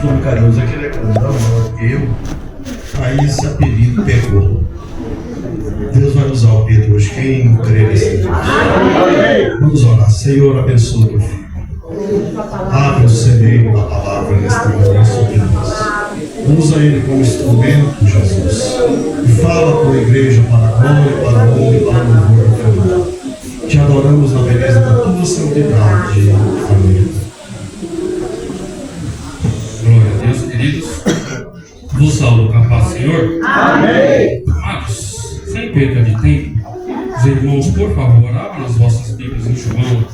como carinhoso, aquele é grandão, maior que eu. Aí esse apelido pegou. Deus vai usar o Pedro hoje. Quem crê nesse Deus? Vamos orar. Senhor, abençoa teu filho. Abre o cerebro da palavra neste momento sobre nós. Usa ele como instrumento, Jesus. E fala com a igreja para a glória, para a honra e para o louvor do teu nome. Te adoramos na beleza da tua santidade. Amém. Glória a Deus, queridos. Vos saúdo com a paz, Senhor. Amém. Amados, sem perda de tempo, os irmãos, por favor, abram as vossas Bíblias em João.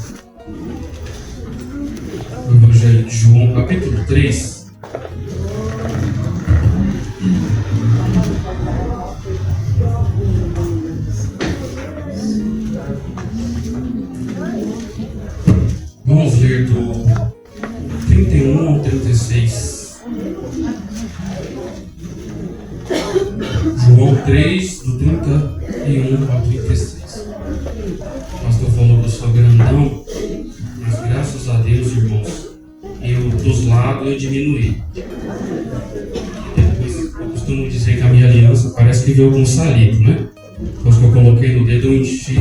O Evangelho de João, capítulo 3. Vamos ler do 31 ao 36. João 3, do 31 ao 36. O pastor falou que eu sou grandão, mas graças a Deus, irmãos, eu dos lados eu diminuí. Depois, eu costumo dizer que a minha aliança parece que veio com saliva, né? Depois que eu coloquei no dedo, eu enchi,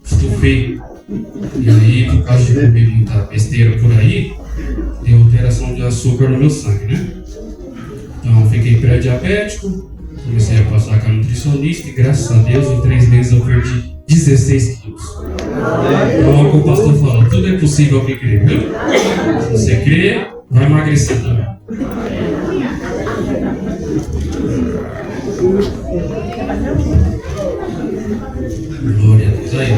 estufei. E aí, por causa de comer muita besteira por aí, deu alteração de açúcar no meu sangue, né? Então, eu fiquei pré-diabético, comecei a passar com a nutricionista e, graças a Deus, em 3 meses eu perdi 16 quilos. Então, é o que o pastor falou, tudo é possível que crer, viu? Se você crer, vai emagrecer também. Glória a Deus. Aí,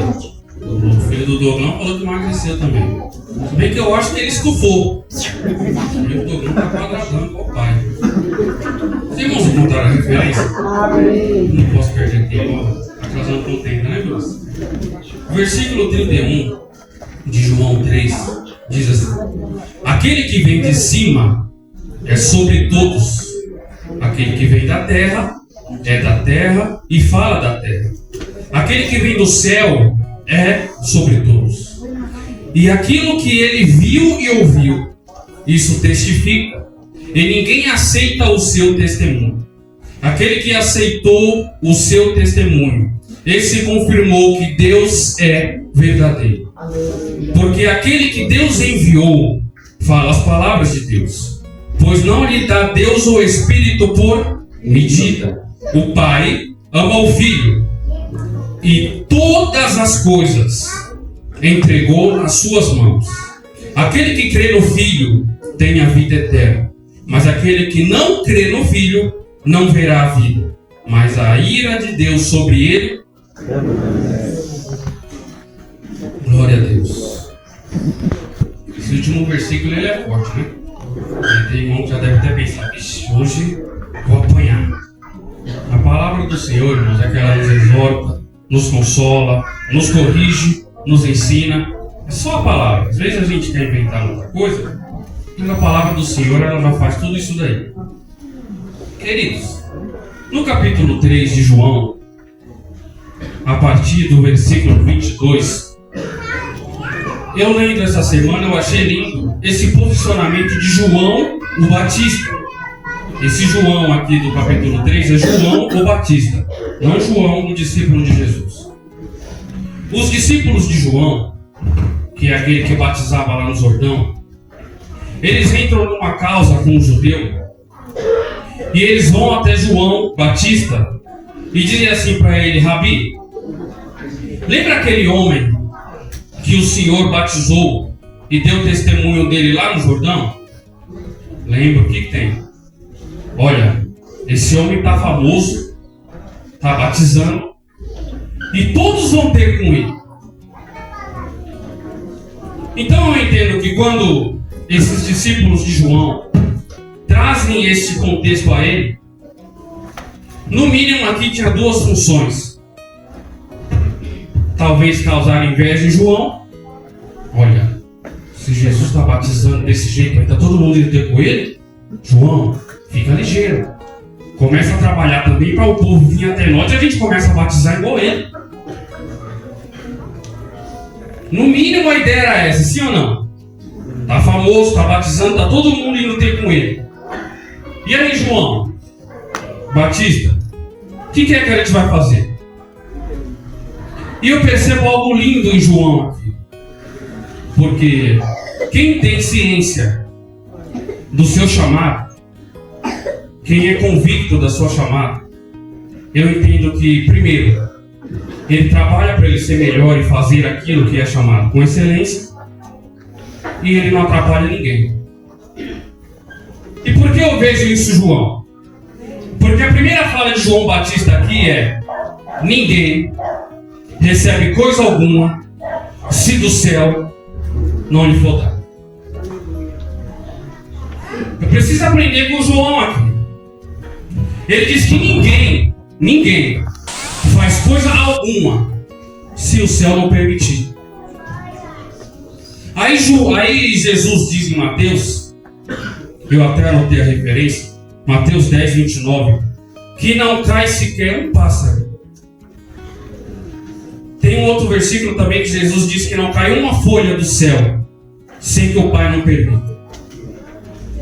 o filho do Dogão falou que emagreceu também. Se bem que eu acho que ele estufou. O filho do Dogão está quadradão com o pai. Os irmãos encontraram a referência? Não posso perder tempo. Está causando contenta, né, meus? Versículo 31 de João 3 diz assim: aquele que vem de cima é sobre todos. Aquele que vem da terra é da terra e fala da terra. Aquele que vem do céu é sobre todos. E aquilo que ele viu e ouviu, isso testifica. E ninguém aceita o seu testemunho. Aquele que aceitou o seu testemunho, esse confirmou que Deus é verdadeiro. Porque aquele que Deus enviou fala as palavras de Deus, pois não lhe dá Deus o Espírito por medida. O Pai ama o Filho e todas as coisas entregou nas suas mãos. Aquele que crê no Filho tem a vida eterna, mas aquele que não crê no Filho não verá a vida, mas a ira de Deus sobre ele. Glória a Deus. Esse último versículo ele é forte, né? E tem irmão que já deve ter pensado: hoje vou apanhar. A palavra do Senhor, irmãos, é que ela nos exorta, nos consola, nos corrige, nos ensina. É só a palavra. Às vezes a gente quer inventar outra coisa, mas a palavra do Senhor ela já faz tudo isso daí. Queridos, no capítulo 3 de João, a partir do versículo 22, eu lendo essa semana, eu achei lindo esse posicionamento de João o Batista. Esse João aqui do capítulo 3 é João o Batista, não João o discípulo de Jesus. Os discípulos de João, que é aquele que batizava lá no Jordão, eles entram numa causa com um judeu e eles vão até João Batista e dizem assim para ele: Rabi, lembra aquele homem que o Senhor batizou e deu testemunho dele lá no Jordão? Lembra, o que tem? Olha, esse homem está famoso, está batizando e todos vão ter com ele. Então eu entendo que quando esses discípulos de João trazem este contexto a ele, no mínimo aqui tinha 2 funções. Talvez causar inveja em João. Olha, se Jesus está batizando desse jeito, vai estar todo mundo indo ter com ele. João, fica ligeiro. Começa a trabalhar também para o povo vir até nós e a gente começa a batizar igual ele. No mínimo a ideia era essa, sim ou não? Tá famoso, tá batizando, tá todo mundo indo ter com ele. E aí, João Batista, o que é que a gente vai fazer? E eu percebo algo lindo em João aqui. Porque quem tem ciência do seu chamado, quem é convicto da sua chamada, eu entendo que, primeiro, ele trabalha para ele ser melhor e fazer aquilo que é chamado com excelência, e ele não atrapalha ninguém. E por que eu vejo isso, João? Porque a primeira fala de João Batista aqui é: ninguém recebe coisa alguma se do céu não lhe for dado. Eu preciso aprender com o João aqui. Ele diz que ninguém faz coisa alguma se o céu não permitir. Aí Jesus diz em Mateus, eu até anotei a referência, Mateus 10, 29, que não cai sequer um pássaro. Tem um outro versículo também que Jesus diz que não cai uma folha do céu sem que o Pai não permita.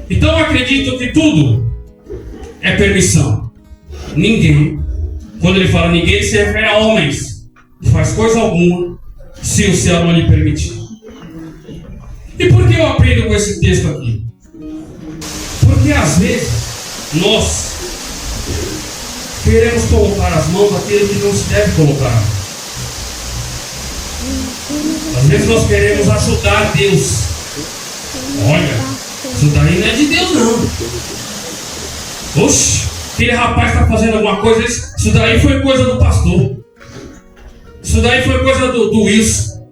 Então eu acredito que tudo é permissão. Ninguém, quando ele fala ninguém, ele se refere a homens, que faz coisa alguma se o céu não lhe permitir. E por que eu aprendo com esse texto aqui? Porque às vezes nós queremos colocar as mãos naquilo que não se deve colocar. Às vezes nós queremos ajudar Deus. Olha, isso daí não é de Deus não. Oxe, aquele rapaz está fazendo alguma coisa, isso daí foi coisa do pastor. Isso daí foi coisa do Wilson.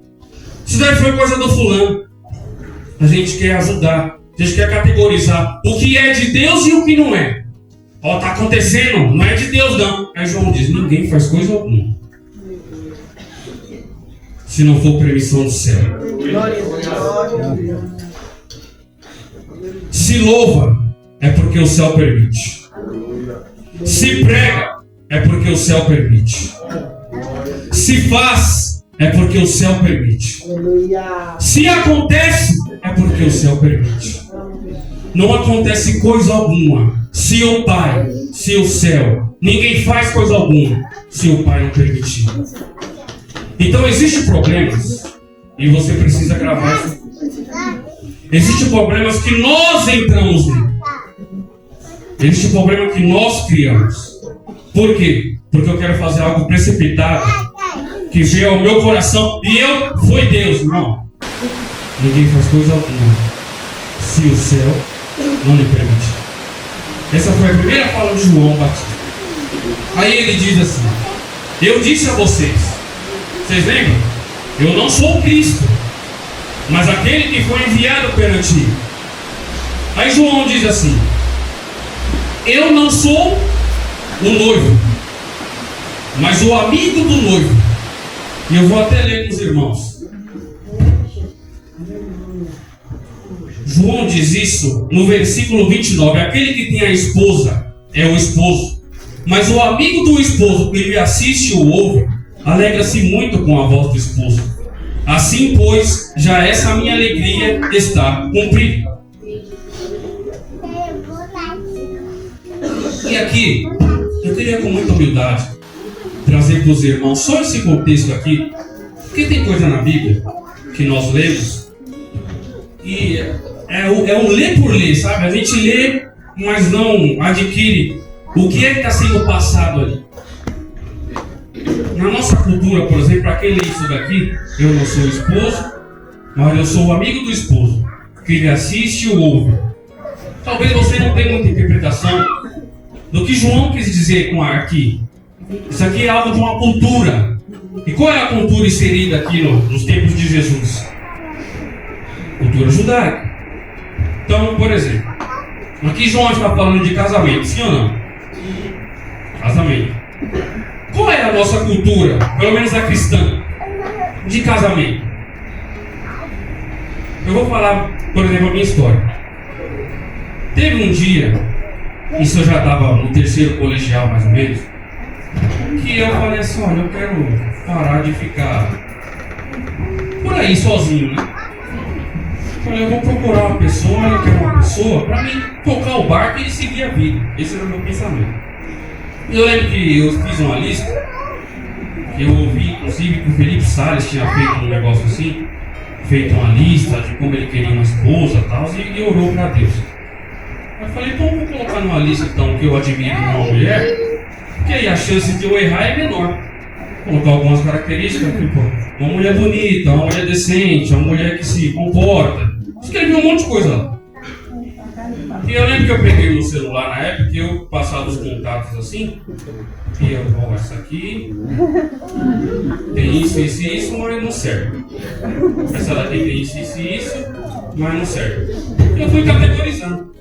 Isso daí foi coisa do fulano. A gente quer ajudar, a gente quer categorizar o que é de Deus e o que não é. Ó, tá acontecendo, não é de Deus não. Aí João diz, ninguém faz coisa alguma se não for permissão do céu. Se louva, é porque o céu permite. Se prega, é porque o céu permite. Se faz, é porque o céu permite. Se acontece, é porque o céu permite. Não acontece coisa alguma se o Pai, se o céu, ninguém faz coisa alguma se o Pai não permitir. Então existem problemas, e você precisa gravar isso. Existem problemas que nós entramos nele. Existe um problema que nós criamos. Por quê? Porque eu quero fazer algo precipitado, que veio ao meu coração, e foi Deus. Não. Ninguém faz coisa alguma se o céu não lhe permite. Essa foi a primeira fala de João Batista. Aí ele diz assim: eu disse a vocês. Vocês lembram? Eu não sou o Cristo, mas aquele que foi enviado perante. Aí João diz assim: eu não sou o noivo, mas o amigo do noivo. E eu vou até ler com os irmãos. João diz isso no versículo 29. Aquele que tem a esposa é o esposo, mas o amigo do esposo que lhe assiste ou ouve, alegra-se muito com a voz do esposo. Assim, pois, já essa minha alegria está cumprida. E aqui, eu queria com muita humildade trazer para os irmãos só esse contexto aqui, porque tem coisa na Bíblia que nós lemos e é um ler por ler, sabe? A gente lê, mas não adquire o que é que está sendo passado ali. Na nossa cultura, por exemplo, para quem lê isso daqui, eu não sou o esposo, mas eu sou o amigo do esposo, que ele assiste ou ouve. Talvez você não tenha muita interpretação do que João quis dizer com aqui. Isso aqui é algo de uma cultura. E qual é a cultura inserida aqui nos tempos de Jesus? Cultura judaica. Então, por exemplo, aqui João está falando de casamento, sim ou não? Casamento. Qual é a nossa cultura, pelo menos a cristã, de casamento? Eu vou falar, por exemplo, a minha história. Teve um dia, isso eu já estava no terceiro colegial mais ou menos, que eu falei assim: olha, eu quero parar de ficar por aí sozinho, né? Falei, eu vou procurar uma pessoa, ela quer uma pessoa para mim tocar o barco e seguir a vida. Esse era o meu pensamento. E eu lembro que eu fiz uma lista, que eu ouvi, inclusive, que o Felipe Salles tinha feito um negócio assim, feito uma lista de como ele queria uma esposa e tal, e orou para Deus. Eu falei, então eu vou colocar numa lista então que eu admiro uma mulher, porque aí a chance de eu errar é menor. Colocar algumas características, tipo, uma mulher bonita, uma mulher decente, uma mulher que se comporta. Escrevi um monte de coisa lá. E eu lembro que eu peguei no celular na época, que eu passava os contatos assim, e eu, ó, essa aqui tem isso, isso e isso, mas não serve. Essa daqui tem isso, isso e isso, mas não serve. E eu fui categorizando.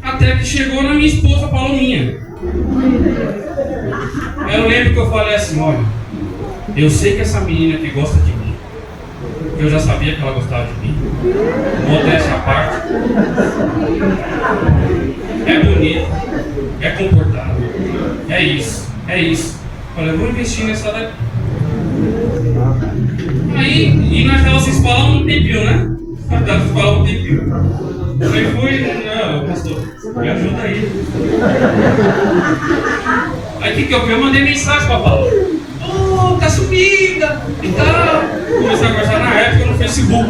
Até que chegou na minha esposa Palominha. Eu lembro que eu falei assim, olha, eu sei que essa menina que gosta de mim, eu já sabia que ela gostava de mim, modéstia à parte, é bonita, é comportável, é isso, é isso. Olha, eu vou investir nessa daqui. Aí, e nós tava se falando um tempinho, né? Nós tava se falando um tempinho. Aí foi, não, pastor, me ajuda aí. Aí o que eu fiz? Eu mandei mensagem pra Paula. Oh, tá sumida e tal. Comecei a conversar na época no Facebook.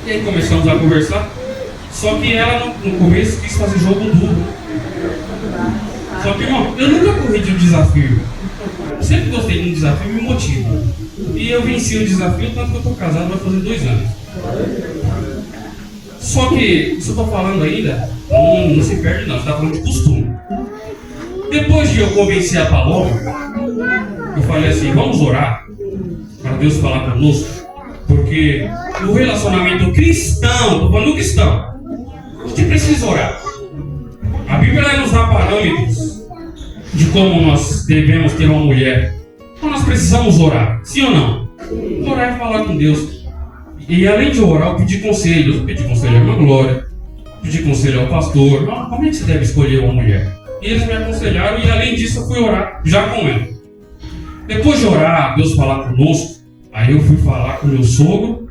E aí começamos a conversar. Só que ela no começo quis fazer jogo duro. Só que, irmão, eu nunca corri de um desafio. Sempre gostei de um desafio, me motiva. E eu venci o desafio, tanto que eu tô casado, vai fazer 2 anos. Só que, isso eu tô falando ainda, não se perde não, você tá falando de costume. Depois de eu convencer a Paloma, eu falei assim, vamos orar para Deus falar conosco, porque no relacionamento cristão, tô falando cristão, a gente precisa orar. A Bíblia nos dá parâmetros de como nós devemos ter uma mulher. Então nós precisamos orar, sim ou não? Orar é falar com Deus. E além de orar, eu pedi conselhos. Pedi conselho à irmã Glória, pedi conselho ao pastor. Como é que você deve escolher uma mulher? E eles me aconselharam e além disso eu fui orar já com ela. Depois de orar, Deus falar conosco, aí eu fui falar com meu sogro,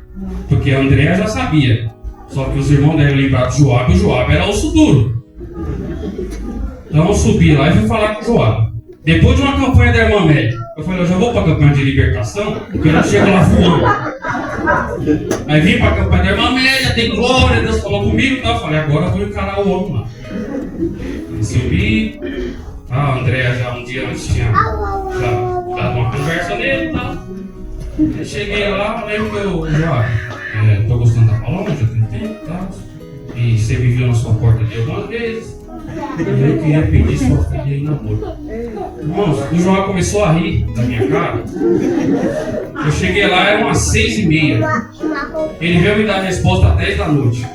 porque a Andréa já sabia. Só que os irmãos devem lembrar do Joab, e o Joab era osso duro. Então eu subi lá e fui falar com o Joab. Depois de uma campanha da irmã Média, eu falei, eu já vou para a campanha de libertação, porque eu não chego lá voando. Aí vim para a campanha da irmã Média, tem glória, Deus falou comigo e tal. Eu falei, agora eu vou encarar o homem lá. Aí subi, a Andréa já um dia antes tinha dado uma conversa nele e tal. Aí cheguei lá, lembro que eu já estou gostando da Paloma, já tem tempo e tal. E você me viu na sua porta de algumas vezes. E eu queria pedir sua filha em namoro. Irmãos, o João começou a rir da minha cara. Eu cheguei lá, eram umas 6h30. Ele veio me dar a resposta às 10 da noite.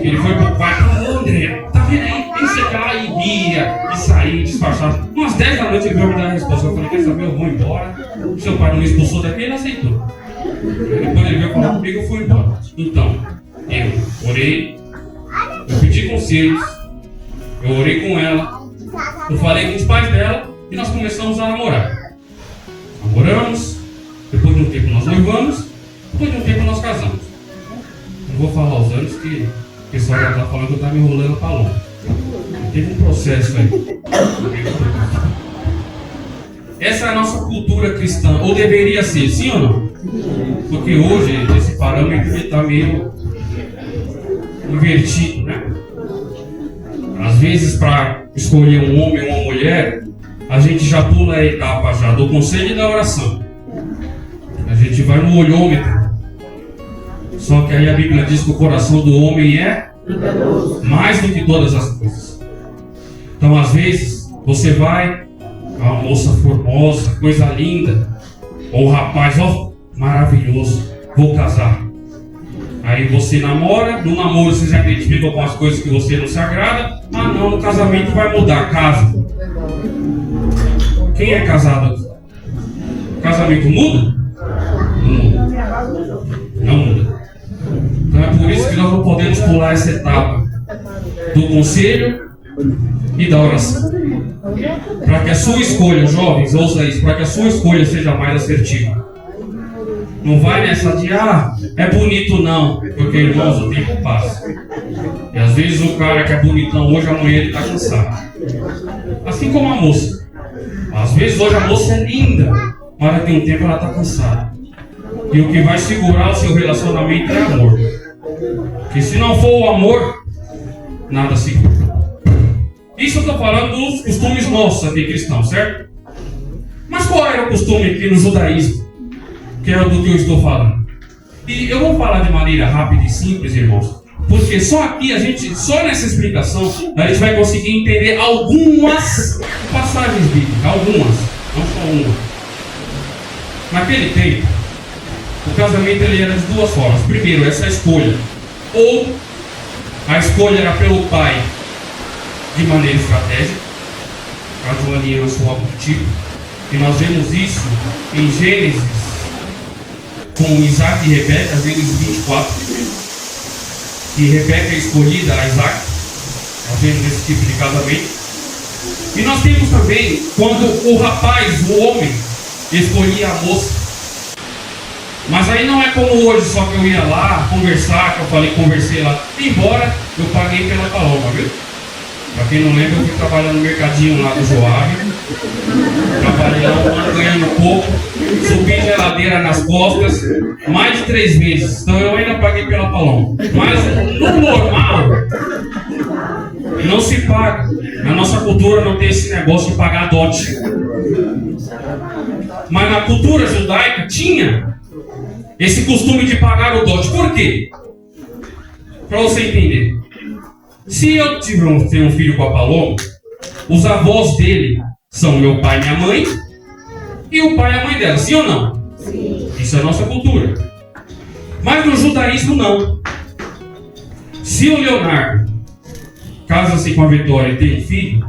Ele foi pro quarto e falou, André, tá vendo aí? Pense que lá e ria, e sair, disfarçado. Umas 10 da noite ele veio me dar a resposta. Eu falei, quer saber, eu vou embora. Seu pai não me expulsou daqui, ele aceitou. Depois ele veio falar comigo, eu fui embora. Então, eu orei, eu pedi conselhos. Eu orei com ela, eu falei com os pais dela e nós começamos a namorar. Namoramos, depois de um tempo nós noivamos, depois de um tempo nós casamos. Não vou falar os anos que o pessoal já está falando que eu estava me enrolando a Paloma. Teve um processo aí. Essa é a nossa cultura cristã, ou deveria ser, sim ou não? Porque hoje esse parâmetro está meio invertido, né? Às vezes, para escolher um homem ou uma mulher, a gente já pula a etapa já do conselho e da oração. A gente vai no olhômetro. Só que aí a Bíblia diz que o coração do homem é mais do que todas as coisas. Então, às vezes, você vai, uma moça formosa, coisa linda, ou o rapaz, ó, maravilhoso, vou casar. Aí você namora, no namoro você já identifica com as coisas que você não se agrada. Ah não, no casamento vai mudar, casa. Quem é casado aqui? O casamento muda? Não muda. Não muda. Então é por isso que nós não podemos pular essa etapa do conselho e da oração. Para que a sua escolha, jovens, ouça isso, para que a sua escolha seja mais assertiva. Não vai nessa de, é bonito não, porque, irmãos, o tempo passa. E às vezes o cara que é bonitão hoje, amanhã ele está cansado. Assim como a moça. Às vezes hoje a moça é linda, mas daqui a um tempo ela está cansada. E o que vai segurar o seu relacionamento é amor. Porque se não for o amor, nada segura. Isso eu estou falando dos costumes nossos aqui cristãos, certo? Mas qual era o costume aqui no judaísmo? Que é do que eu estou falando. E eu vou falar de maneira rápida e simples, irmãos. Porque só aqui, só nessa explicação, a gente vai conseguir entender algumas passagens bíblicas. Algumas, não só uma. Naquele tempo, o casamento ele era de duas formas. Primeiro, essa escolha. Ou a escolha era pelo pai de maneira estratégica, caso uma aliança ou algo do tipo. E nós vemos isso em Gênesis, com Isaac e Rebeca, Gênesis 24. Que Rebeca é escolhida a Isaac. Nós vemos esse tipo de casamento. E nós temos também quando o rapaz, o homem, escolhia a moça. Mas aí não é como hoje, só que eu ia lá conversar, que eu falei, conversei lá. Embora eu paguei pela paloma, viu? Pra quem não lembra, eu fui trabalhar no mercadinho lá do Joab. Trabalhei lá um ano ganhando pouco. Subi geladeira nas costas, mais de 3 vezes. Então eu ainda paguei pela paloma. Mas no normal, não se paga. Na nossa cultura não tem esse negócio de pagar dote. Mas na cultura judaica tinha esse costume de pagar o dote. Por quê? Para você entender. Se eu tiver um filho com a Paloma, os avós dele são meu pai e minha mãe, e o pai e a mãe dela, sim ou não? Sim. Isso é a nossa cultura. Mas no judaísmo não. Se o Leonardo casa-se com a Vitória e tem um filho,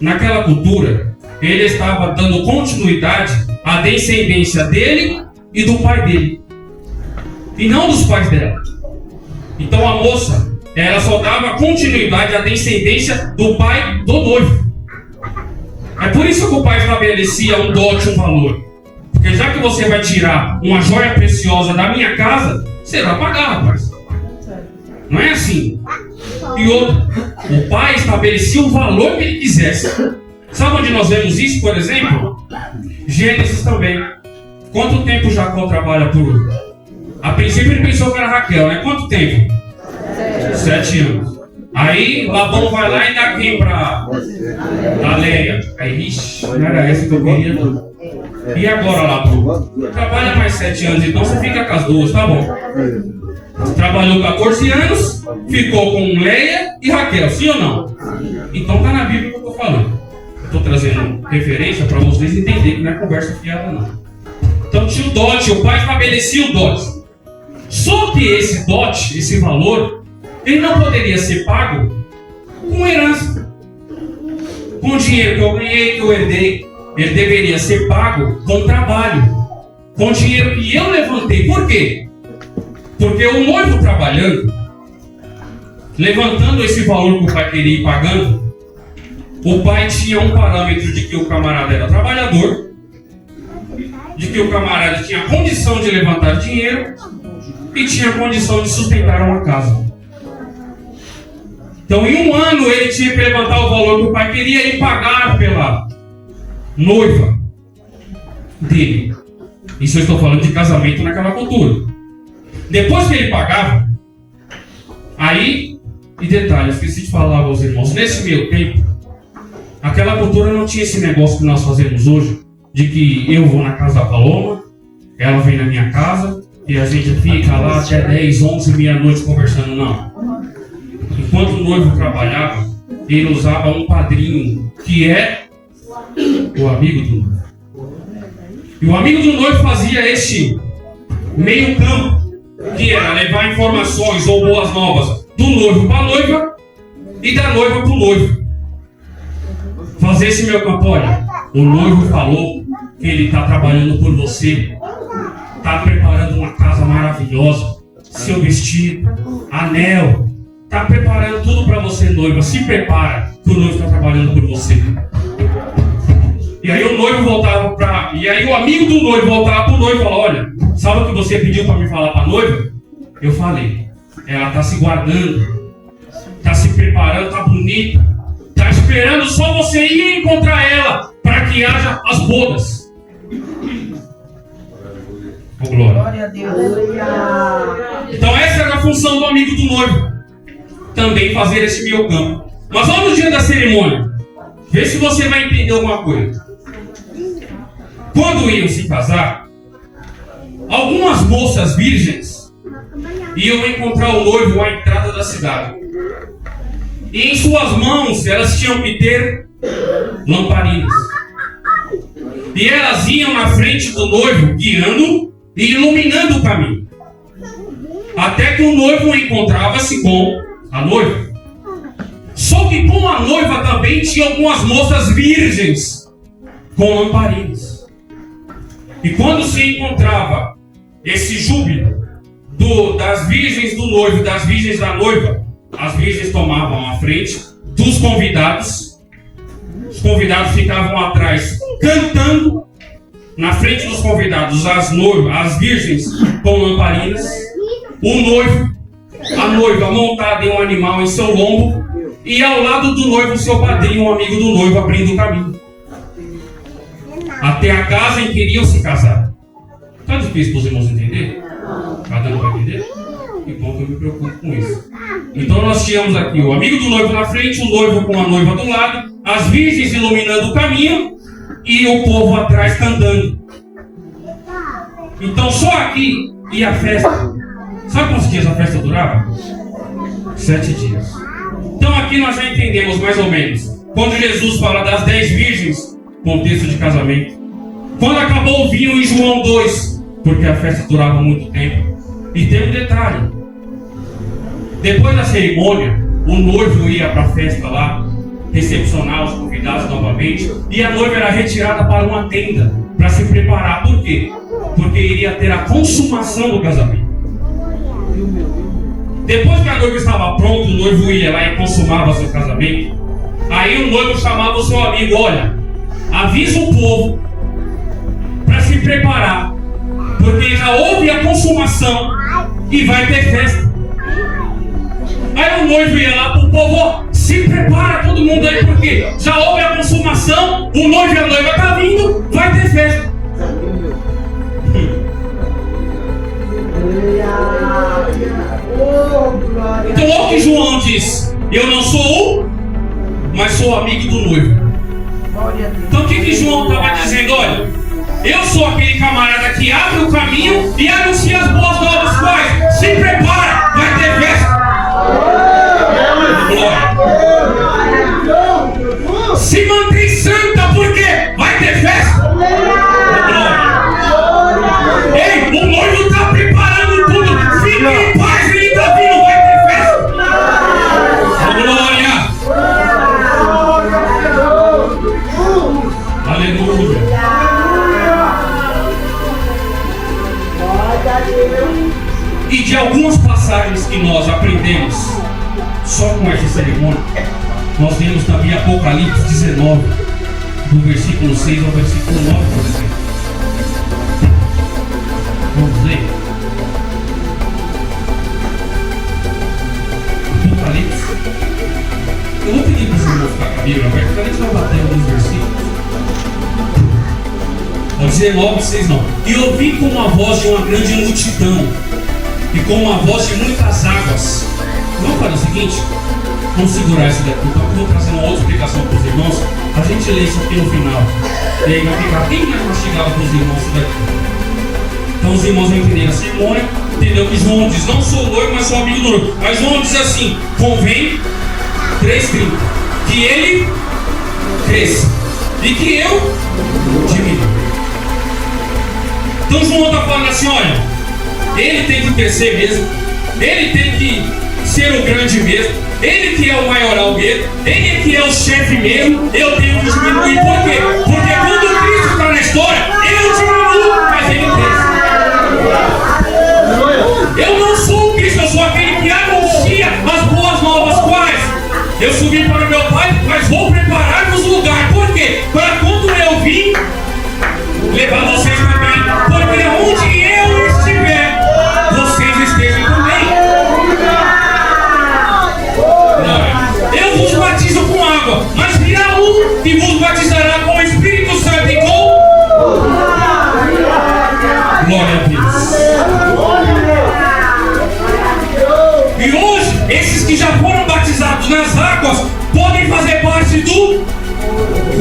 naquela cultura, ele estava dando continuidade à descendência dele e do pai dele. E não dos pais dela. Então a moça, ela só dava continuidade à descendência do pai do noivo. É por isso que o pai estabelecia um dote, um valor. Porque já que você vai tirar uma joia preciosa da minha casa, você vai pagar, rapaz. Não é assim. E outro, o pai estabelecia o valor que ele quisesse. Sabe onde nós vemos isso, por exemplo? Gênesis também. Quanto tempo Jacó trabalha por... A princípio ele pensou que era Raquel, né? Quanto tempo? 7 anos. Aí Labão vai lá e dá quem pra Leia? Aí, não era essa que eu queria não. E agora, Labão? Trabalha mais 7 anos, então você fica com as duas, tá bom? Trabalhou 14 anos, ficou com Leia e Raquel, sim ou não? Então tá na Bíblia que eu tô falando. Eu estou trazendo referência para vocês entenderem que não é conversa fiada não. Então tinha o dote, o pai estabelecia o dote. Só que esse dote, esse valor, ele não poderia ser pago com herança. Com dinheiro que eu ganhei, que eu herdei. Ele deveria ser pago com trabalho. Com dinheiro que eu levantei. Por quê? Porque o noivo trabalhando, levantando esse valor que o pai queria ir pagando, o pai tinha um parâmetro de que o camarada era trabalhador, de que o camarada tinha condição de levantar dinheiro e tinha condição de sustentar uma casa. Então, em um ano, ele tinha que levantar o valor que o pai queria e pagar pela noiva dele. Isso eu estou falando de casamento naquela cultura. Depois que ele pagava, aí, e detalhe, eu esqueci de falar aos irmãos, nesse meio tempo, aquela cultura não tinha esse negócio que nós fazemos hoje, de que eu vou na casa da Paloma, ela vem na minha casa, e a gente fica lá até 10, 11, meia-noite conversando, não. Enquanto o noivo trabalhava, ele usava um padrinho, que é o amigo do noivo. E o amigo do noivo fazia este meio campo, que era levar informações ou boas novas do noivo para a noiva e da noiva para o noivo. Fazer esse meu campo, olha, o noivo falou que ele está trabalhando por você, está preparando uma casa maravilhosa, seu vestido, anel, está preparando tudo para você, noiva. Se prepara, que o noivo está trabalhando por você. E aí o noivo voltava para... E aí o amigo do noivo voltava para o noivo e falava: olha, sabe o que você pediu para me falar para a noiva? Eu falei, ela está se guardando, está se preparando, está bonita, está esperando só você ir encontrar ela para que haja as bodas. Oh, glória a Deus. Então essa era a função do amigo do noivo, também fazer esse meio campo. Mas vamos no dia da cerimônia, vê se você vai entender alguma coisa. Quando iam se casar, algumas moças virgens iam encontrar o noivo à entrada da cidade. E em suas mãos elas tinham que ter lamparinas. E elas iam na frente do noivo, guiando e iluminando o caminho. Até que o noivo encontrava-se com a noiva. Só que com a noiva também tinha algumas moças virgens com lamparinas. E quando se encontrava esse júbilo das virgens do noivo e das virgens da noiva, as virgens tomavam a frente dos convidados. Os convidados ficavam atrás cantando. Na frente dos convidados, as virgens com lamparinas. O noivo, a noiva montada em um animal em seu lombo. E ao lado do noivo, o seu padrinho, um amigo do noivo, abrindo o caminho até a casa em que iriam se casar. Está difícil para os irmãos entender? Cada um vai entender? Que bom que eu me preocupo com isso. Então nós tínhamos aqui o amigo do noivo na frente, o noivo com a noiva do lado, as virgens iluminando o caminho e o povo atrás cantando. Então só aqui ia a festa. Sabe quantos dias a festa durava? 7 dias. Então aqui nós já entendemos mais ou menos. Quando Jesus fala das 10 virgens, contexto de casamento. Quando acabou o vinho em João 2, porque a festa durava muito tempo. E tem um detalhe. Depois da cerimônia, o noivo ia para a festa lá, recepcionar os convidados novamente, e a noiva era retirada para uma tenda para se preparar. Por quê? Porque iria ter a consumação do casamento. Depois que a noiva estava pronta, o noivo ia lá e consumava seu casamento. Aí o noivo chamava o seu amigo: olha, avisa o povo para se preparar, porque já houve a consumação e vai ter festa. Aí o noivo ia lá para o povo: ó, se prepara todo mundo aí, porque já houve a consumação, o noivo e a noiva estão vindo, vai ter festa. Então olha o que João diz: eu não sou o, mas sou amigo do noivo. Então o que João estava dizendo? Olha, eu sou aquele camarada que abre o caminho e anuncia as boas novas. Quais? Se prepara, vai ter festa. Glória. Se mantém santa, porque vai ter festa. Glória. Ei, o noivo está preparando tudo. Fique em paz, ele está vindo, vai ter festa. Glória. Aleluia. E de algumas passagens que nós aprendemos só com essa cerimônia, nós vemos também Apocalipse 19, do versículo 6 ao versículo 9, por exemplo. Vamos ler? Apocalipse. Eu vou pedir para os irmãos ficar com a Bíblia, porque a gente vai bater alguns versículos. 19, 6 não. E ouvi como a voz de uma grande multidão, e como a voz de muitas águas. Vamos fazer o seguinte? Vamos segurar isso daqui. Então eu vou trazer uma outra explicação para os irmãos. A gente lê isso aqui no final. E aí vai ficar bem mais mastigado para os irmãos isso daqui. Então os irmãos vão entender a cerimônia. Entendeu que João diz: não sou noivo, mas sou amigo do noivo. Mas João diz assim: convém 3:30, que ele cresça e que eu diminua. Então João está falando assim: olha, ele tem que crescer mesmo, ele tem que ser o grande mesmo, ele que é o maioral mesmo, ele que é o chefe mesmo, eu tenho que diminuir. Por quê? Porque quando Cristo está na história, eu diminuo, mas ele cresce. Eu não sou o Cristo, eu sou aquele que anuncia as boas novas. Quais? Eu subi para o meu Pai, mas vou preparar-vos lugar. Por quê? Para quando eu vim,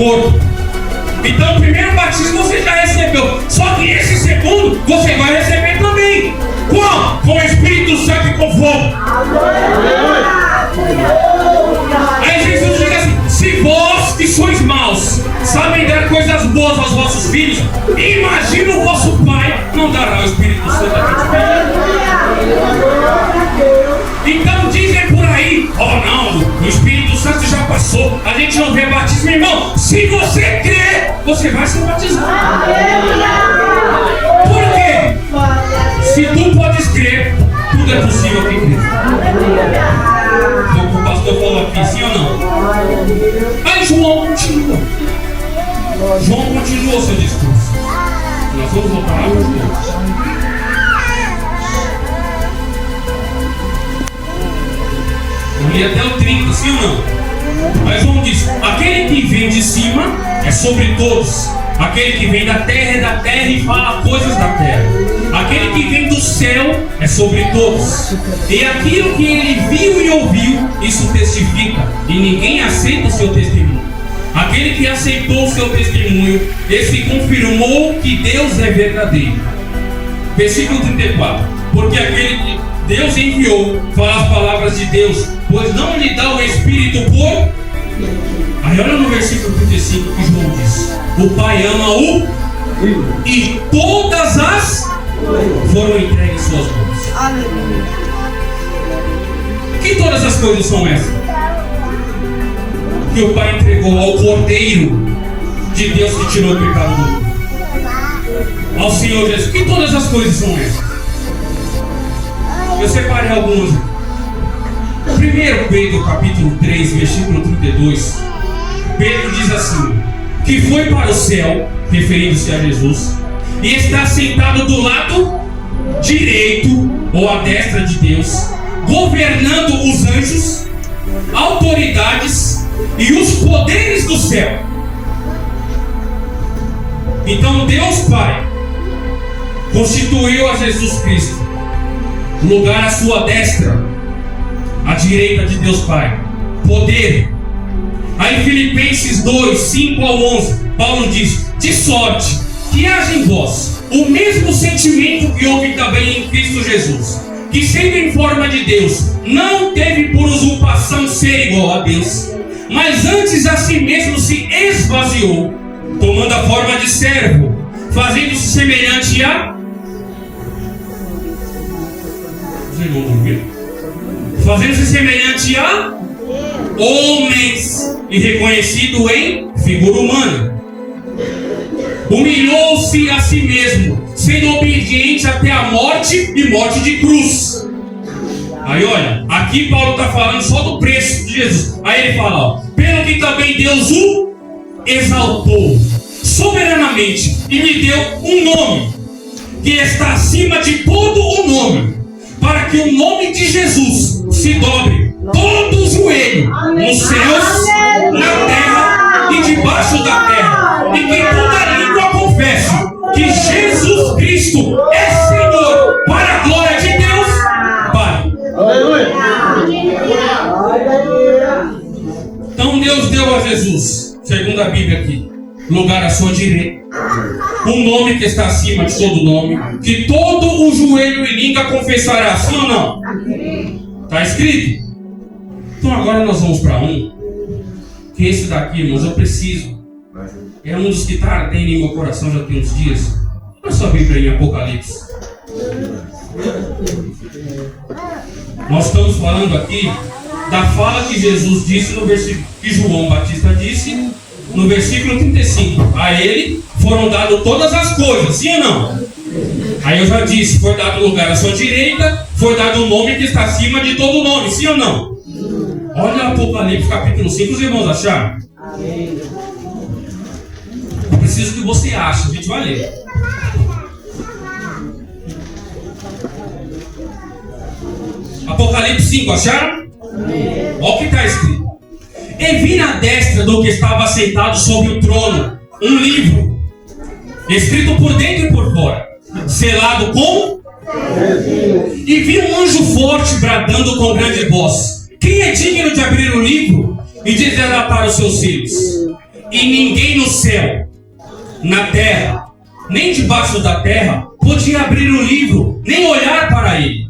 corpo. Então o primeiro batismo você já recebeu. Só que esse segundo você vai receber também. Como? Com o Espírito Santo e com fogo. Aí Jesus diz assim: se vós que sois maus sabem dar coisas boas aos vossos filhos, imagina o vosso Pai não dará o Espírito Santo a quem. Então dizem por aí: oh não, o Espírito Santo já passou, a gente não vê batismo. Irmão, se você crer, você vai ser batizado. Por quê? Se tu podes crer, tudo é possível quem crê. O pastor falou aqui, sim ou não? Aí João continua. João continuou seu discurso. Nós vamos voltar lá para os dois. Eu li até o 30, sim ou não? Mas João diz: aquele que vem de cima é sobre todos. Aquele que vem da terra é da terra e fala coisas da terra. Aquele que vem do céu é sobre todos. E aquilo que ele viu e ouviu, isso testifica. E ninguém aceita o seu testemunho. Aquele que aceitou o seu testemunho, esse confirmou que Deus é verdadeiro. Versículo 34. Porque aquele que Deus enviou fala as palavras de Deus, pois não lhe dá o Espírito por... Aí olha no versículo 35 que João diz: o Pai ama o... e todas as foram entregues em suas mãos. Que todas as coisas são essas? Que o Pai entregou ao Cordeiro de Deus que tirou o pecado do mundo, ao Senhor Jesus. Que todas as coisas são essas? Eu separei algumas. Primeiro Pedro capítulo 3, versículo 32. Pedro diz assim: que foi para o céu, referindo-se a Jesus, e está sentado do lado direito ou à destra de Deus, governando os anjos, autoridades e os poderes do céu. Então Deus Pai constituiu a Jesus Cristo lugar à sua destra, à direita de Deus Pai, poder. Aí Filipenses 2, 5 ao 11, Paulo diz: de sorte que haja em vós o mesmo sentimento que houve também em Cristo Jesus, que sendo em forma de Deus, não teve por usurpação ser igual a Deus, mas antes a si mesmo se esvaziou, tomando a forma de servo, fazendo-se semelhante a... Vocês vão dormir? Fazendo-se semelhante a homens e reconhecido em figura humana. Humilhou-se a si mesmo, sendo obediente até a morte e morte de cruz. Aí olha, aqui Paulo está falando só do preço de Jesus. Aí ele fala, ó, pelo que também Deus o exaltou soberanamente e lhe deu um nome que está acima de todo o nome, para que o nome de Jesus se dobre todo o joelho, nos céus, na terra e debaixo da terra, e que toda língua confesse que Jesus Cristo é Senhor, para a glória de Deus Pai. Então Deus deu a Jesus, segundo a Bíblia aqui, lugar à sua direita, um nome que está acima de todo nome, que todo o joelho e língua confessará, sim ou não? Está escrito. Então agora nós vamos para um, que esse daqui, irmãos, eu preciso. É um dos que está ardendo em meu coração já tem uns dias. Olha só a Bíblia em Apocalipse. Nós estamos falando aqui da fala que Jesus disse no versículo, que João Batista disse no versículo 35. A ele foram dadas todas as coisas, sim ou não? Aí eu já disse, foi dado lugar à sua direita, foi dado um nome que está acima de todo nome, sim ou não? Olha Apocalipse capítulo 5, os irmãos acharam? Amém. Eu preciso que você ache, a gente vai ler. Apocalipse 5, acharam? Amém. Olha o que está escrito. E vi na destra do que estava sentado sobre o trono um livro, escrito por dentro e por fora, selado com... E vi um anjo forte bradando com grande voz: quem é digno de abrir o livro e de desatar os seus selos? E ninguém no céu, na terra, nem debaixo da terra, podia abrir o livro, nem olhar para ele.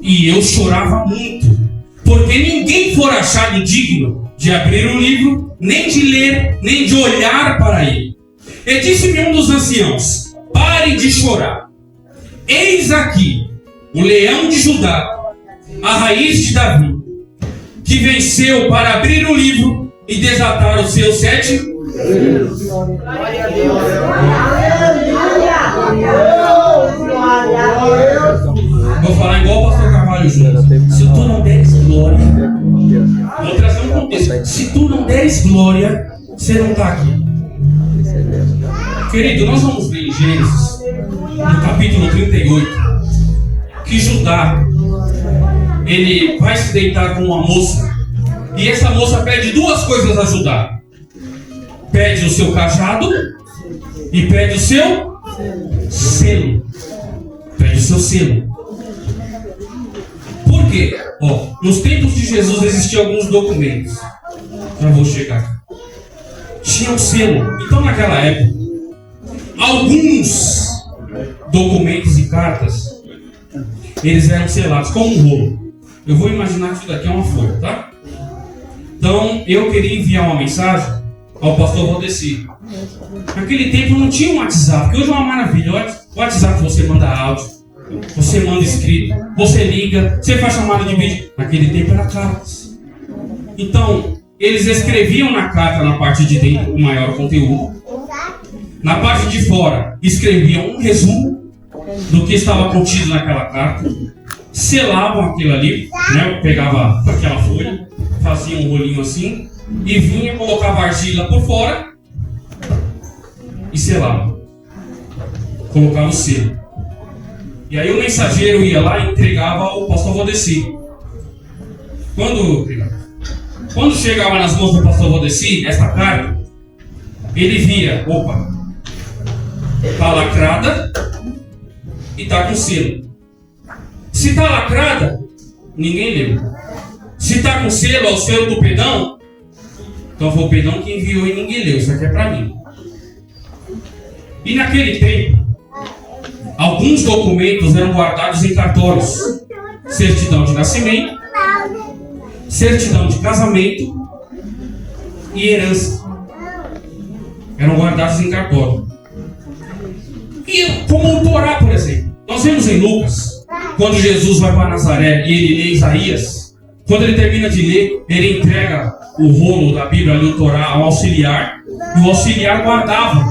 E eu chorava muito, porque ninguém for achado digno de abrir o livro, nem de ler, nem de olhar para ele. E disse-me um dos anciãos: pare de chorar. Eis aqui o leão de Judá, a raiz de Davi, que venceu para abrir o livro e desatar os seus 7. Glória a Deus. Vou falar igual o pastor Carvalho Júnior. Se tu não deres glória, vou trazer um contexto. Se tu não deres glória, você não está aqui. Querido, nós vamos ver em Gênesis, no capítulo 38, que Judá, ele vai se deitar com uma moça, e essa moça pede duas coisas a Judá: pede o seu cajado e pede o seu selo. Pede o seu selo. Por quê? Nos tempos de Jesus existiam alguns documentos. Já vou chegar. Tinha um selo. Então naquela época, alguns documentos e cartas, eles eram selados com um rolo. Eu vou imaginar que isso daqui é uma folha, tá? Então eu queria enviar uma mensagem ao pastor Valdeci. Naquele tempo não tinha um WhatsApp, que hoje é uma maravilha. O WhatsApp você manda áudio, você manda escrito, você liga, você faz chamada de vídeo. Naquele tempo era cartas. Então eles escreviam na carta, na parte de dentro, o maior conteúdo. Na parte de fora, escreviam um resumo do que estava contido naquela carta. Selavam aquilo ali, né? Pegava aquela folha, fazia um rolinho assim, e vinha, colocava argila por fora e selava. Colocava o selo. E aí o mensageiro ia lá e entregava ao pastor Valdeci. Quando chegava nas mãos do pastor Valdeci, essa carta, ele via, opa, está lacrada e está com selo. Se está lacrada, ninguém leu. Se está com selo, é o selo do Pedão, então foi o Pedão que enviou e ninguém leu. Isso aqui é para mim. E naquele tempo, alguns documentos eram guardados em cartórios: certidão de nascimento, certidão de casamento e herança. Eram guardados em cartório. E como o Torá, por exemplo. Nós vemos em Lucas, quando Jesus vai para Nazaré e ele lê Isaías, quando ele termina de ler, ele entrega o rolo da Bíblia ali, o Torá, ao auxiliar, e o auxiliar guardava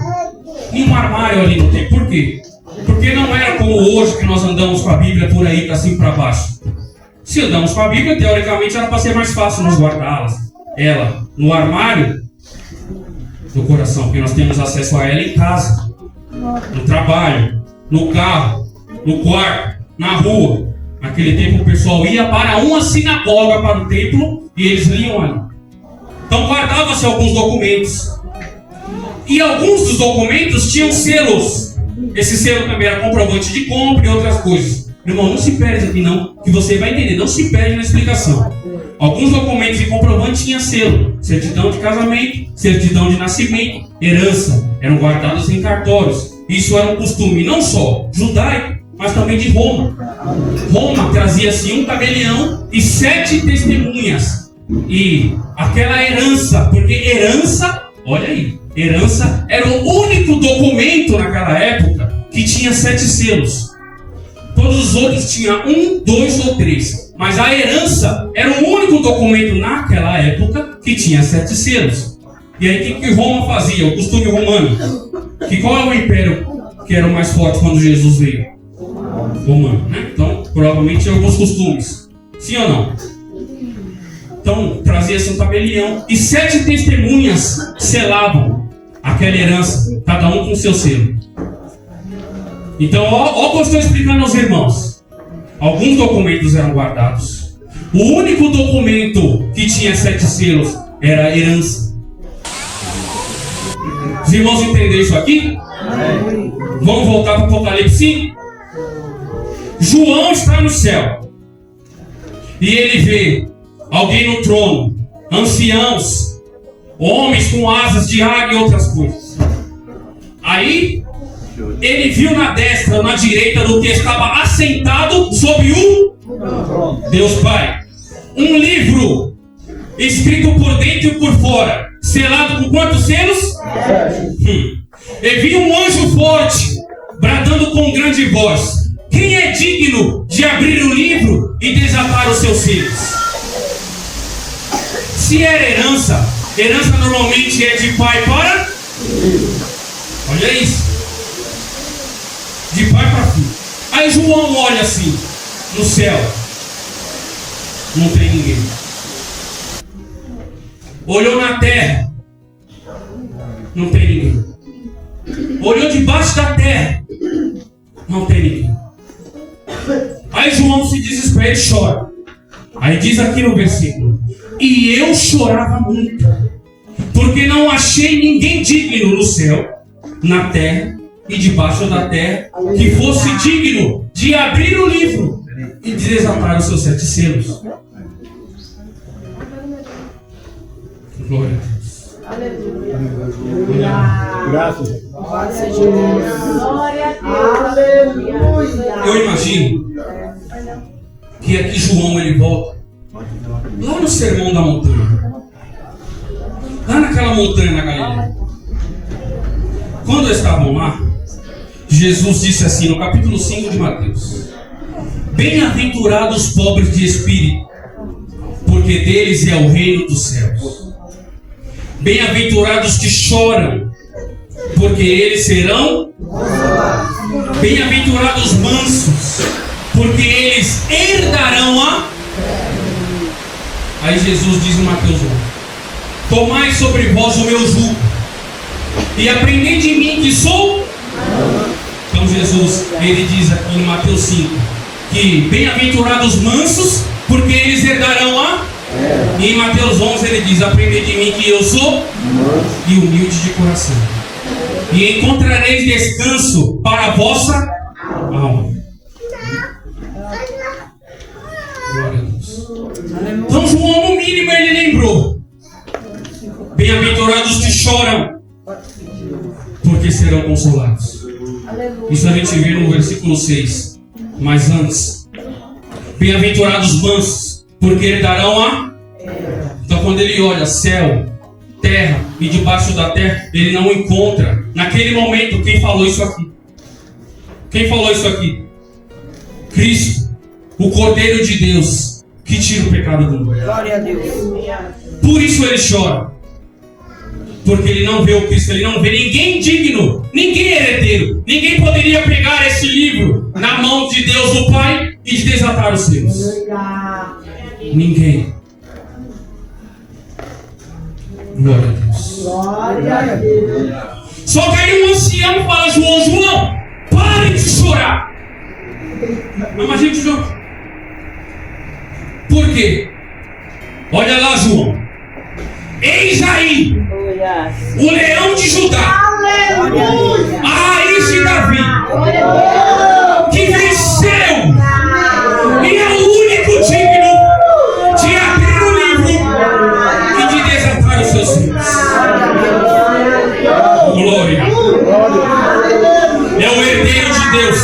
em um armário ali no tempo. Por quê? Porque não era como hoje, que nós andamos com a Bíblia por aí, para cima e para baixo. Se andamos com a Bíblia, teoricamente era para ser mais fácil nós guardá-las. Ela no armário do coração, porque nós temos acesso a ela em casa, no trabalho, no carro, no quarto, na rua. Naquele tempo o pessoal ia para uma sinagoga, para o templo, e eles liam ali. Então guardava-se alguns documentos. E alguns dos documentos tinham selos. Esse selo também era comprovante de compra e outras coisas. Meu irmão, não se perde aqui não, que você vai entender. Não se perde na explicação. Alguns documentos e comprovantes tinham selo: certidão de casamento, certidão de nascimento, herança. Eram guardados em cartórios. Isso era um costume não só judaico, mas também de Roma. Roma trazia-se um tabelião e 7 testemunhas. E aquela herança, porque herança, olha aí, herança era o único documento naquela época que tinha 7 selos. Todos os outros tinham 1, 2 ou 3. Mas a herança era o único documento naquela época que tinha 7 selos. E aí o que Roma fazia? O costume romano. Que qual é o império que era o mais forte quando Jesus veio? Romano, né? Então, provavelmente tinha alguns costumes. Sim ou não? Então, trazia-se um tabelião e 7 testemunhas selavam aquela herança, cada um com seu selo. Então, ó o que eu estou explicando aos irmãos. Alguns documentos eram guardados. O único documento que tinha 7 selos era a herança. Os irmãos entenderam isso aqui? Vamos voltar para o Apocalipse 5. João está no céu. E ele vê alguém no trono, anciãos, homens com asas de águia e outras coisas. Aí ele viu na destra ou na direita do que estava assentado sobre o Deus Pai um livro escrito por dentro e por fora, selado com quantos selos? E vi um anjo forte bradando com grande voz: quem é digno de abrir o livro e desatar os seus selos? Se era herança normalmente é de pai para filho. Olha isso. De pai para filho. Aí João olha assim no céu. Não tem ninguém. Olhou na terra. Não tem ninguém. Olhou debaixo da terra. Não tem ninguém. Aí João se desespera e chora. Aí diz aqui no versículo: e eu chorava muito, porque não achei ninguém digno no céu, na terra e debaixo da terra, que fosse digno de abrir o livro e de desatar os seus 7 selos. Glória a Deus. Aleluia. Graças. Glória a Deus. Glória a Deus. Aleluia. Eu imagino que aqui João ele volta lá no Sermão da Montanha, lá naquela montanha na Galileia. Quando estavam lá, Jesus disse assim no capítulo 5 de Mateus: bem-aventurados os pobres de espírito, porque deles é o reino dos céus. Bem-aventurados que choram, porque eles serão consolados. Bem-aventurados mansos, porque eles herdarão a... Aí Jesus diz em Mateus 1: tomai sobre vós o meu jugo e aprendei de mim que sou... Então Jesus, ele diz aqui em Mateus 5 que bem-aventurados mansos, porque eles herdarão a... E em Mateus 11 ele diz: aprendei de mim que eu sou e humilde de coração, e encontrareis descanso para a vossa alma. Glória a Deus. Então João, no mínimo, ele lembrou: bem-aventurados que choram, porque serão consolados. Isso a gente vê no versículo 6. Mas antes: bem-aventurados mansos, porque herdarão a... Então quando ele olha céu, terra e debaixo da terra, ele não encontra naquele momento quem falou isso aqui. Quem falou isso aqui? Cristo, o Cordeiro de Deus, que tira o pecado do mundo. Glória a Deus. Por isso ele chora, porque ele não vê o Cristo, ele não vê ninguém digno, ninguém herdeiro, ninguém poderia pegar esse livro na mão de Deus o Pai e de desatar os seus. Ninguém. Glória a Deus. Glória a Deus. Só que aí um ancião fala: João, pare de chorar. Imagina que João. Por quê? Olha lá, João. Eis aí o leão de Judá, Aleluia. a raiz de Davi, que venceu e é o único digno de abrir o livro e de desatar os seus filhos. Glória. É o herdeiro de Deus.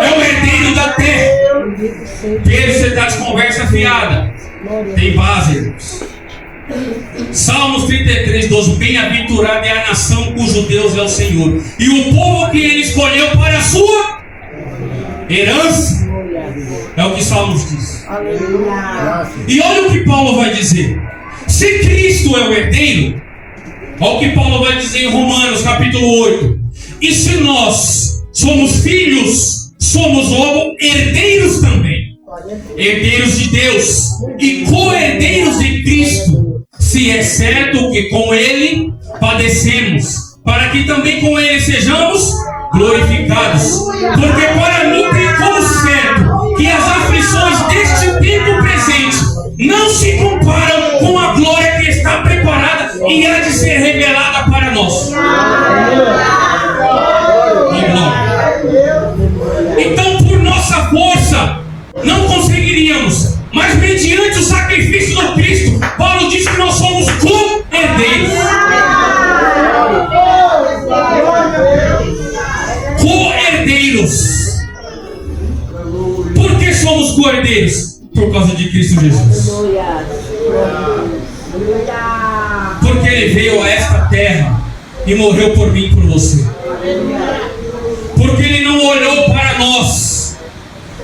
É o herdeiro da terra. Pedro, você está de conversa fiada. Tem base, irmãos. Salmos 33, 12. Bem-aventurada é a nação cujo Deus é o Senhor, e o povo que ele escolheu para a sua herança. É o que Salmos diz. E olha o que Paulo vai dizer. Se Cristo é o herdeiro, olha o que Paulo vai dizer em Romanos capítulo 8. E se nós somos filhos, somos logo herdeiros também, herdeiros de Deus e co-herdeiros de Cristo, se é certo que com Ele padecemos, para que também com Ele sejamos glorificados. Porque para mim tem como certo que as aflições deste tempo presente não se comparam com a glória que está preparada e há de ser revelada para nós. Então, por nossa força, não conseguiríamos Mas mediante o sacrifício do Cristo, Paulo diz que nós somos co-herdeiros. Co-herdeiros. Por que somos co-herdeiros? Por causa de Cristo Jesus. Porque Ele veio a esta terra e morreu por mim e por você. Porque Ele não olhou para nós,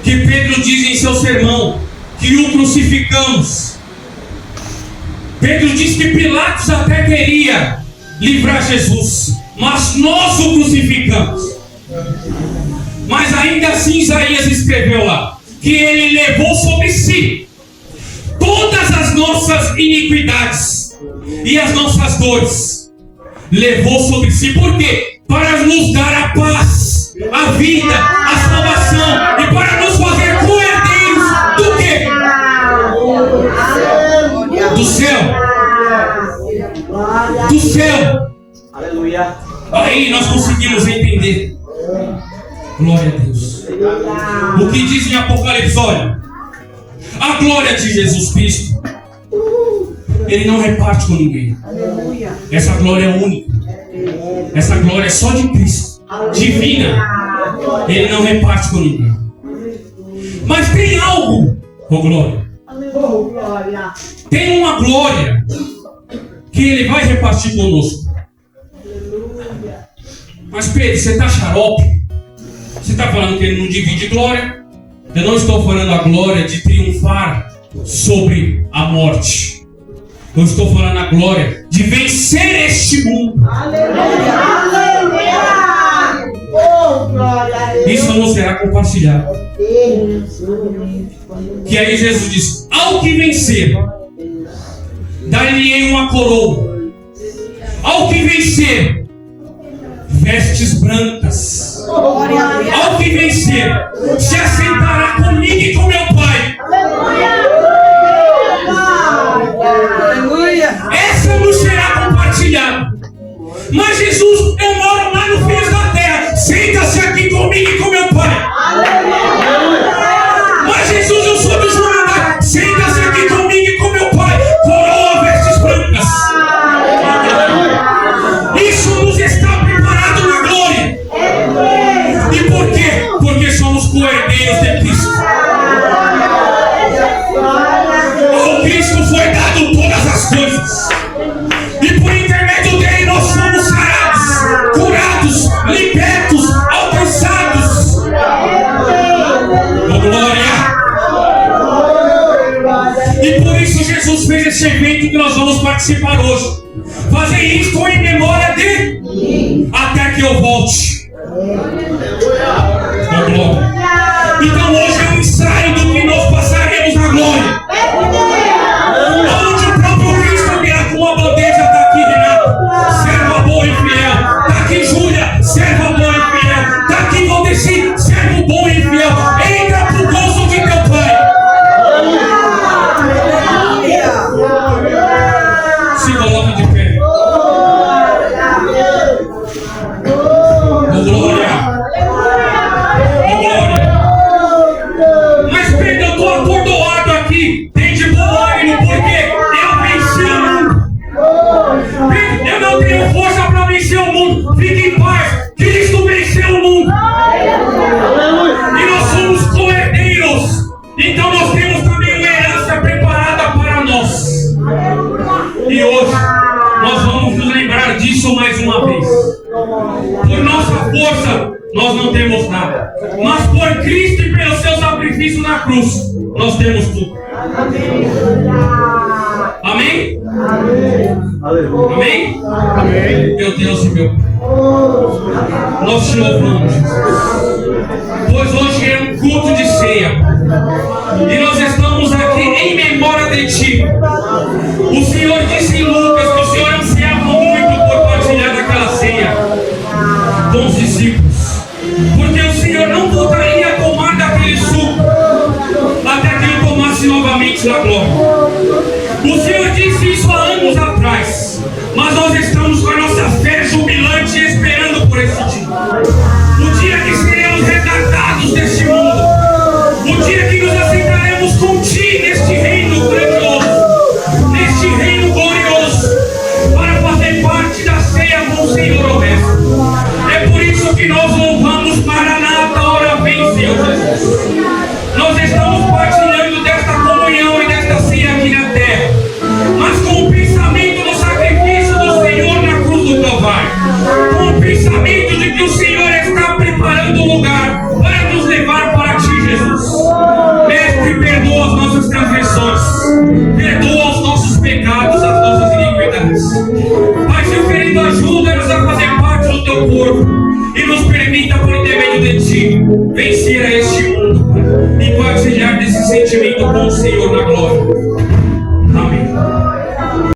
que Pedro diz em seu sermão, que o crucificamos. Pedro diz que Pilatos até queria livrar Jesus, mas nós o crucificamos. Mas ainda assim Isaías escreveu lá, que Ele levou sobre si todas as nossas iniquidades e as nossas dores. Levou sobre si, por quê? Para nos dar a paz, a vida, a salvação, e para nos fazer co-herdeiros do quê? Do céu. Do céu. Aleluia. Aí nós conseguimos entender. Glória a Deus. O que diz em Apocalipse, olha, a glória de Jesus Cristo, Ele não reparte com ninguém. Essa glória é única. Essa glória é só de Cristo, divina. Ele não reparte com ninguém. Mas tem algo, glória. Tem uma glória que Ele vai repartir conosco. Mas Pedro, você está xarope? Você está falando que Ele não divide glória? Eu não estou falando a glória de triunfar sobre a morte. Eu estou falando a glória de vencer este mundo. Isso não será compartilhado. Que aí Jesus diz: ao que vencer, dar-lhe-ei uma coroa. Ao que vencer, vestes brancas. Ao que vencer, se assentará comigo e com meu Pai. Essa não será compartilhada. Mas Jesus, eu moro lá no fim da terra. Senta-se aqui comigo e com meu Pai. Mas Jesus, eu sou dos humanidades. Senta-se aqui comigo e com meu Pai. Coroa, vestes brancas. Isso nos está preparado na glória. E por quê? Porque somos co-herdeiros de Cristo. Ao Cristo foi dado todas as coisas. E por intermédio dele nós somos sarados, curados, libertos, alcançados. Oh, glória! E por isso Jesus fez esse evento que nós vamos participar hoje. Fazer isto em memória de até que eu volte. Oh, glória! Então hoje é um ensaio do que nós passaremos na glória. Onde o próprio Cristo virá com uma bandeja. Está aqui Renato, serva boa e fiel. Está aqui Júlia, serva boa e fiel. Está aqui Valdeci, servo bom e fiel. Entra pro gozo de teu Pai. Se coloque de pé. Oh, glória! Oh, glória! Mas Pedro, eu estou atordoado aqui. Tem de bom ânimo, porque eu venci o mundo. Pedro, eu não tenho força para vencer o mundo. Fique em paz. Cristo venceu o mundo. E nós somos co-herdeiros. Então nós temos também uma herança preparada para nós. E hoje nós vamos nos lembrar disso mais uma vez. Por nossa força nós não temos nada, mas por Cristo e pelo seu sacrifício na cruz nós temos tudo. Amém? Amém? Amém? Meu Deus e meu Pai, nós te louvamos, Jesus, pois hoje é um culto de ceia e nós estamos aqui em memória de Ti. O Senhor disse em Lucas que o Senhor ansiava muito por partilhar daquela ceia com os discípulos, porque o Senhor não voltaria a tomar daquele suco até que Ele tomasse novamente da glória. O Senhor disse isso há anos atrás, mas nós estamos com a nossa fé jubilante esperando por esse dia. O dia que seremos resgatados deste mundo, o dia que nos assentaremos com Ti neste nossas transgressões, perdoa os nossos pecados, as nossas iniquidades. Pai, Senhor querido, ajuda-nos a fazer parte do teu corpo e nos permita, por intermédio de ti, vencer a este mundo, Pai, e partilhar desse sentimento com o Senhor na glória.